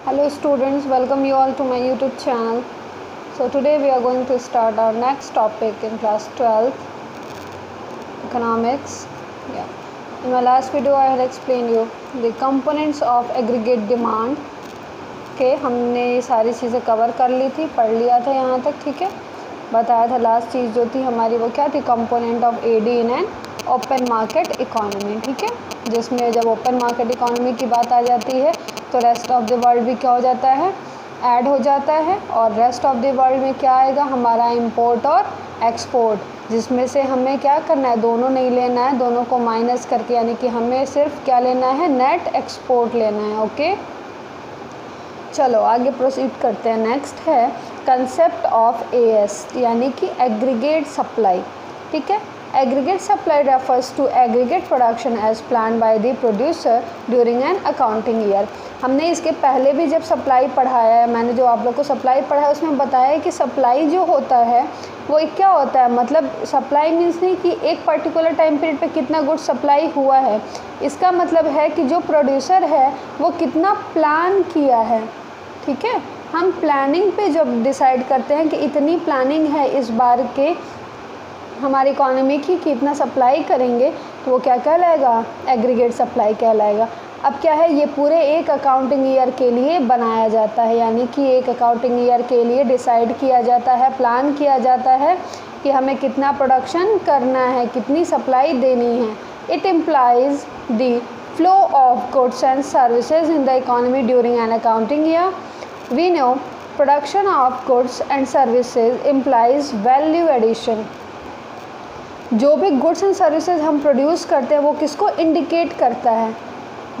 Hello students, welcome you all to my YouTube channel. So today we are going to start our next topic in class 12th, economics. Yeah. In my last video I had explained you the components of aggregate demand. Okay, हमने ये सारी चीज़ें cover कर ली थी, पढ़ लिया था यहाँ तक, ठीक है। बताया था लास्ट चीज़ जो थी हमारी वो क्या थी, component of AD in an open market economy, ठीक है। जिसमें जब ओपन मार्केट इकोनॉमी की बात आ जाती है तो रेस्ट ऑफ द वर्ल्ड भी क्या हो जाता है, ऐड हो जाता है। और रेस्ट ऑफ द वर्ल्ड में क्या आएगा, हमारा इंपोर्ट और एक्सपोर्ट, जिसमें से हमें क्या करना है, दोनों नहीं लेना है, दोनों को माइनस करके, यानी कि हमें सिर्फ क्या लेना है, नेट एक्सपोर्ट लेना है। ओके, चलो आगे प्रोसीड करते हैं। नेक्स्ट है कंसेप्ट ऑफ एएस, यानी कि एग्रीगेट सप्लाई, ठीक है। Aggregate supply refers to aggregate production as plan by the producer during an accounting year. हमने इसके पहले भी जब सप्लाई पढ़ाया है, मैंने जो आप लोग को सप्लाई पढ़ाया उसमें बताया है कि सप्लाई जो होता है वो एक क्या होता है, मतलब सप्लाई मीन्स नहीं कि एक पर्टिकुलर टाइम पीरियड पे कितना गुड सप्लाई हुआ है। इसका मतलब है कि जो प्रोड्यूसर है वो कितना प्लान किया है, ठीक है। हम प्लानिंग पे जब डिसाइड करते हैं कि इतनी प्लानिंग है इस बार के हमारी इकोनॉमी की कि इतना सप्लाई करेंगे, तो वो क्या कहलाएगा, एग्रीगेट सप्लाई कहलाएगा। अब क्या है, ये पूरे एक अकाउंटिंग ईयर के लिए बनाया जाता है, यानी कि एक अकाउंटिंग ईयर के लिए डिसाइड किया जाता है, प्लान किया जाता है कि हमें कितना प्रोडक्शन करना है, कितनी सप्लाई देनी है। It implies the flow of goods and services in the economy during an accounting year. We know production of goods and services implies value addition. जो भी गुड्स एंड सर्विसेज हम प्रोड्यूस करते हैं वो किसको इंडिकेट करता है,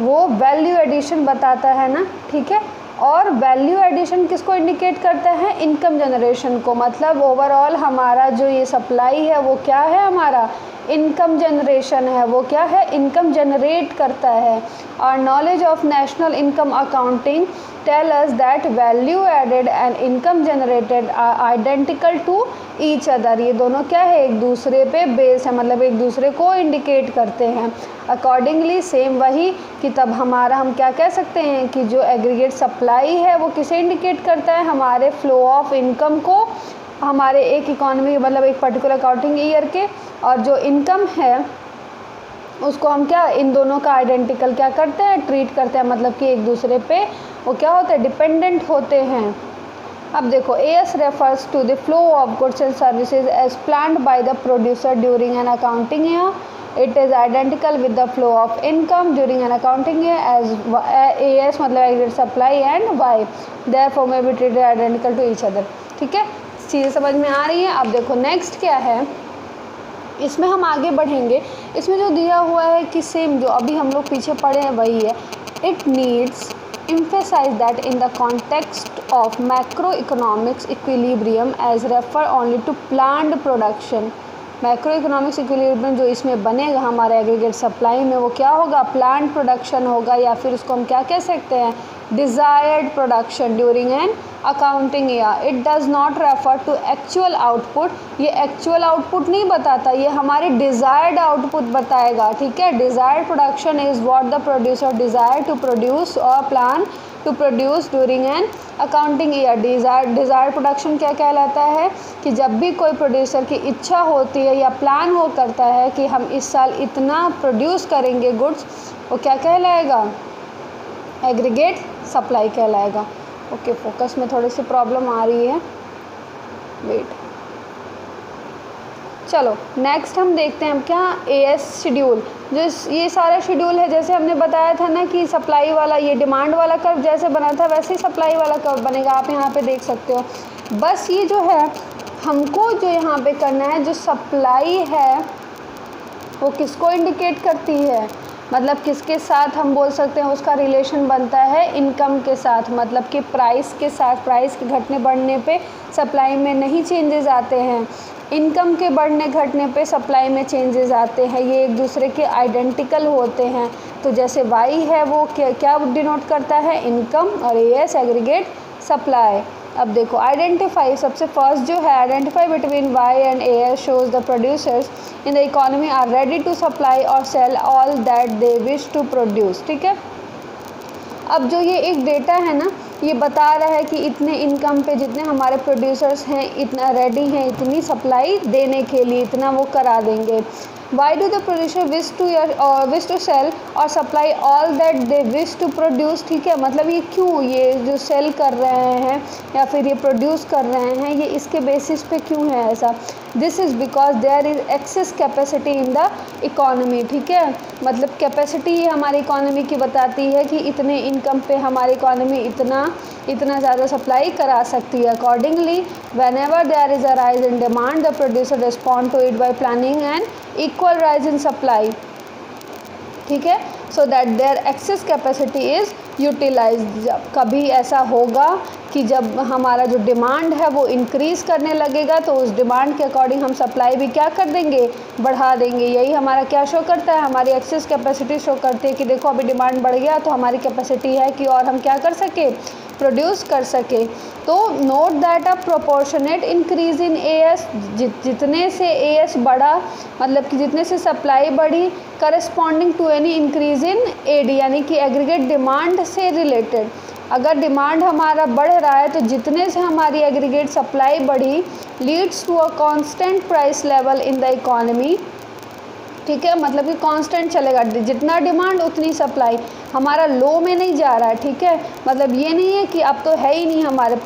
वो वैल्यू एडिशन बताता है ना, ठीक है। और वैल्यू एडिशन किसको इंडिकेट करता है, इनकम जनरेशन को। मतलब ओवरऑल हमारा जो ये सप्लाई है वो क्या है, हमारा इनकम जनरेशन है, वो क्या है, इनकम जनरेट करता है। और knowledge of national income accounting tell us that value added and income generated are identical to each other. ये दोनों क्या है, एक दूसरे पे बेस है, मतलब एक दूसरे को इंडिकेट करते हैं। अकॉर्डिंगली सेम वही कि तब हमारा हम क्या कह सकते हैं कि जो एग्रीगेट सप्लाई है वो किसे इंडिकेट करता है, हमारे फ्लो ऑफ इनकम को, हमारे एक इकोनॉमी मतलब एक पर्टिकुलर अकाउंटिंग ईयर के। और जो इनकम है उसको हम क्या, इन दोनों का आइडेंटिकल क्या करते हैं, ट्रीट करते हैं, मतलब कि एक दूसरे पे वो क्या होते हैं, डिपेंडेंट होते हैं। अब देखो, AS refers to the flow of goods and services as planned by the producer during an accounting year. It is identical with the flow of income during an accounting year as AS मतलब aggregate supply and Y therefore may be treated identical to each other, ठीक है। चीज़ें समझ में आ रही हैं। अब देखो नेक्स्ट क्या है, इसमें हम आगे बढ़ेंगे। इसमें जो दिया हुआ है कि सेम जो अभी हम लोग पीछे पढ़े हैं वही है। It needs emphasize that in the context of macroeconomics equilibrium as refer only to planned production। Macro economics equilibrium जो इसमें बनेगा हमारे एग्रीगेट सप्लाई में वो क्या होगा, प्लान्ड प्रोडक्शन होगा, या फिर उसको हम क्या कह सकते हैं, desired production during an accounting year. It does not refer to actual output. ये एक्चुअल आउटपुट नहीं बताता, ये हमारे डिज़ायर्ड आउटपुट बताएगा, ठीक है। Desired production is what the producer desire to produce और plan to produce during an accounting year. Desired production क्या कहलाता है कि जब भी कोई प्रोड्यूसर की इच्छा होती है या प्लान वो करता है कि हम इस साल इतना प्रोड्यूस करेंगे गुड्स, वो क्या कहलाएगा, एग्रीगेट सप्लाई कहलाएगा। ओके, फोकस में थोड़ी सी प्रॉब्लम आ रही है, वेट। चलो नेक्स्ट हम देखते हैं हम क्या, एएस शेड्यूल। जो ये सारा शेड्यूल है, जैसे हमने बताया था ना कि सप्लाई वाला ये डिमांड वाला कर्व जैसे बना था वैसे ही सप्लाई वाला कर्व बनेगा, आप यहाँ पे देख सकते हो। बस ये जो है हमको जो यहाँ पे करना है, जो सप्लाई है वो किसको इंडिकेट करती है, मतलब किसके साथ हम बोल सकते हैं उसका रिलेशन बनता है, इनकम के साथ, मतलब कि प्राइस के साथ। प्राइस के घटने बढ़ने पे सप्लाई में नहीं चेंजेस आते हैं, इनकम के बढ़ने घटने पे सप्लाई में चेंजेस आते हैं। ये एक दूसरे के आइडेंटिकल होते हैं। तो जैसे वाई है वो क्या डिनोट करता है, इनकम, और एएस एग्रीगेट सप्लाई। अब देखो आइडेंटिफाई, सबसे फर्स्ट जो है identify between Y and AS shows the producers in the economy are ready to supply और sell all that they wish to produce, ठीक है। अब जो ये एक डेटा है ना, ये बता रहा है कि इतने इनकम पे जितने हमारे प्रोड्यूसर्स हैं इतना रेडी हैं इतनी सप्लाई देने के लिए, इतना वो करा देंगे। Why do the producer wish to sell और supply all that they wish to produce? ठीक है, मतलब ये क्यों ये जो सेल कर रहे हैं या फिर ये प्रोड्यूस कर रहे हैं, ये इसके बेसिस पे क्यों है ऐसा? This is because there is excess capacity in the economy. ठीक है, मतलब कैपेसिटी ये हमारी इकोनॉमी की बताती है कि इतने इनकम पे हमारी इकोनॉमी इतना ज़्यादा सप्लाई करा सकती है। Accordingly whenever there is a rise in demand the producer respond to it by planning and equal rise in supply. ठीक है, so that there excess capacity is utilised. कभी ऐसा होगा कि जब हमारा जो डिमांड है वो इंक्रीज़ करने लगेगा तो उस डिमांड के अकॉर्डिंग हम सप्लाई भी क्या कर देंगे, बढ़ा देंगे। यही हमारा क्या शो करता है, हमारी एक्सेस कैपेसिटी शो करती है कि देखो अभी डिमांड बढ़ गया तो हमारी कैपेसिटी है कि और हम क्या कर सके, प्रोड्यूस कर सके। तो note that a proportionate increase in as, जितने से एएस बढ़ा मतलब कि जितने से सप्लाई बढ़ी corresponding to any increase in AD, यानी कि एग्रीगेट डिमांड से रिलेटेड। अगर डिमांड हमारा बढ़ रहा है तो जितने से हमारी एग्रीगेट सप्लाई बढ़ी leads to a constant price level in the economy. ठीक है, मतलब कि कांस्टेंट चलेगा, जितना डिमांड उतनी सप्लाई, हमारा लो में नहीं जा रहा है। ठीक है, मतलब ये नहीं है कि अब तो है ही नहीं हमारे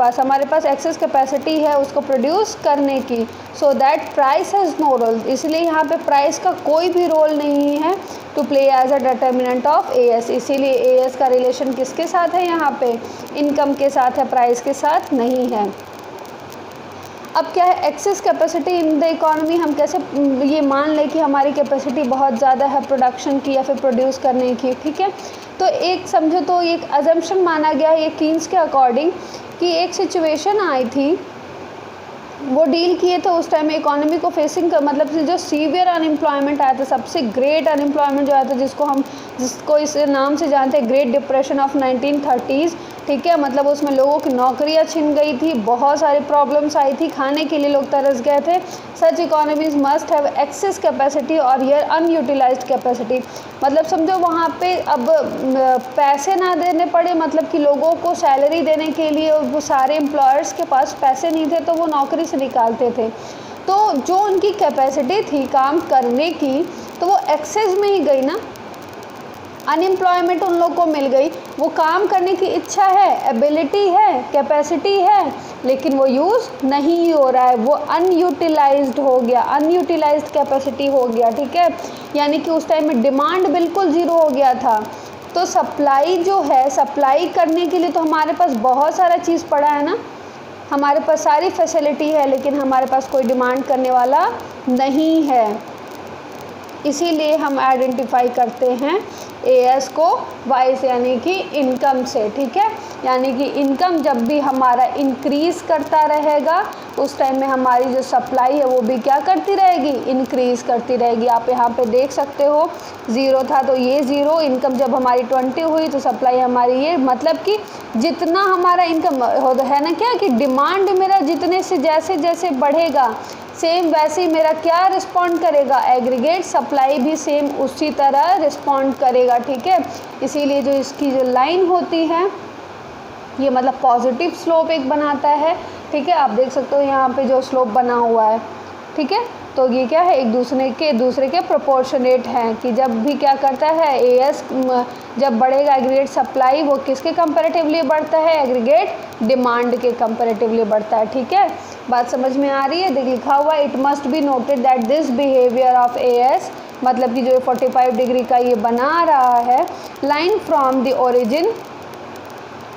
पास एक्सेस कैपेसिटी है उसको प्रोड्यूस करने की। So that price has no role, इसलिए यहाँ पे प्राइस का कोई भी रोल नहीं है to play as a determinant of AS. इसीलिए एएस का रिलेशन किसके साथ है, यहाँ पे इनकम के साथ है, प्राइस के साथ नहीं है। अब क्या है access capacity in the economy, हम कैसे ये मान लें कि हमारी कैपेसिटी बहुत ज़्यादा है प्रोडक्शन की या फिर प्रोड्यूस करने की। ठीक है, तो एक समझो तो एक अजम्पशन माना गया है ये कीन्स के अकॉर्डिंग कि एक सिचुएशन आई थी, वो डील किए थे उस टाइम इकोनॉमी को फेसिंग कर, मतलब जो सीवियर अनएम्प्लॉयमेंट आया था, सबसे ग्रेट अनएम्प्लॉयमेंट जो आया था जिसको इस नाम से जानते हैं ग्रेट डिप्रेशन ऑफ 1930s। ठीक है, मतलब उसमें लोगों की नौकरियां छिन गई थी, बहुत सारी प्रॉब्लम्स आई थी, खाने के लिए लोग तरस गए थे। Such economies must have excess capacity और ये अनयूटिलाइज्ड कैपेसिटी, मतलब समझो वहाँ पे अब पैसे ना देने पड़े, मतलब कि लोगों को सैलरी देने के लिए वो सारे एम्प्लॉयर्स के पास पैसे नहीं थे तो वो नौकरी से निकालते थे। तो जो उनकी कैपेसिटी थी काम करने की तो वो एक्सेस में ही गई ना, अनएम्प्लॉयमेंट उन लोग को मिल गई। वो काम करने की इच्छा है, एबिलिटी है, कैपेसिटी है, लेकिन वो यूज़ नहीं हो रहा है, वो अनयूटिलाइज्ड हो गया, अनयूटिलाइज्ड कैपेसिटी हो गया। ठीक है, यानी कि उस टाइम में डिमांड बिल्कुल ज़ीरो हो गया था। तो सप्लाई जो है, सप्लाई करने के लिए तो हमारे पास बहुत सारा चीज़ पड़ा है ना, हमारे पास सारी फैसिलिटी है, लेकिन हमारे पास कोई डिमांड करने वाला नहीं है। इसीलिए हम आइडेंटिफाई करते हैं एएस को वाई से, यानी कि इनकम से। ठीक है, यानी कि इनकम जब भी हमारा इंक्रीज़ करता रहेगा उस टाइम में हमारी जो सप्लाई है वो भी क्या करती रहेगी, इंक्रीज़ करती रहेगी। आप यहाँ पे देख सकते हो 0 था तो ये 0, इनकम जब हमारी 20 हुई तो सप्लाई हमारी ये, मतलब कि जितना हमारा इनकम है ना क्या कि डिमांड मेरा जितने से जैसे जैसे बढ़ेगा सेम वैसे ही मेरा क्या रिस्पॉन्ड करेगा, एग्रीगेट सप्लाई भी सेम उसी तरह रिस्पॉन्ड करेगा। ठीक है, इसीलिए जो इसकी जो लाइन होती है ये मतलब पॉजिटिव स्लोप एक बनाता है। ठीक है, आप देख सकते हो यहाँ पे जो स्लोप बना हुआ है। ठीक है, तो ये क्या है, एक दूसरे के प्रोपोर्शनेट हैं कि जब भी क्या करता है एएस जब बढ़ेगा एग्रीगेट सप्लाई वो किसके कंपैरेटिवली बढ़ता है, एग्रीगेट डिमांड के कंपैरेटिवली बढ़ता है। ठीक है, बात समझ में आ रही है। देख लिखा हुआ it must be noted that this behaviour of as, मतलब कि जो 45 डिग्री का ये बना रहा है लाइन फ्रॉम द ओरिजिन,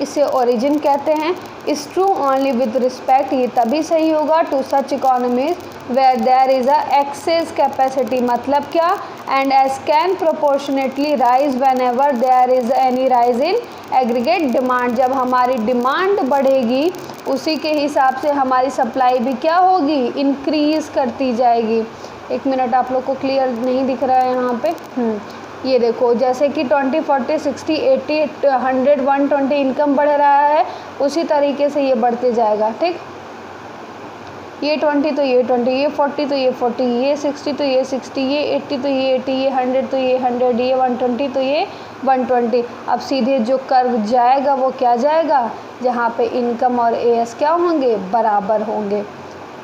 इसे ओरिजिन कहते हैं, is true only with respect, ये तभी सही होगा to such economies where there is a excess capacity, मतलब क्या, and AS can proportionately rise whenever there is any rise in aggregate demand, जब हमारी डिमांड बढ़ेगी उसी के हिसाब से हमारी सप्लाई भी क्या होगी, इंक्रीज़ करती जाएगी। एक मिनट, आप लोग को क्लियर नहीं दिख रहा है यहाँ पे, ये देखो जैसे कि 20, 40, 60, 80, 100, 120 इनकम बढ़ रहा है उसी तरीके से ये बढ़ते जाएगा। ठीक, ये 20 तो ये 20, ये 40 तो ये 40, ये 60 तो ये 60, ये 80 तो ये 80, ये 100 तो ये 100, ये 120 तो ये 120। अब सीधे जो कर्व जाएगा वो क्या जाएगा, जहाँ पे इनकम और एएस क्या होंगे, बराबर होंगे।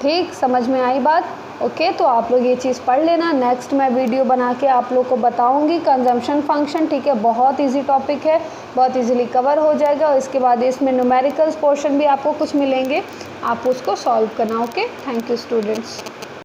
ठीक, समझ में आई बात? ओके, तो आप लोग ये चीज़ पढ़ लेना। नेक्स्ट मैं वीडियो बना के आप लोग को बताऊंगी कंजम्पशन फंक्शन। ठीक है, बहुत इजी टॉपिक है, बहुत इजीली कवर हो जाएगा। और इसके बाद इसमें न्यूमेरिकल्स पोर्शन भी आपको कुछ मिलेंगे, आप उसको सॉल्व करना। Okay, thank you students.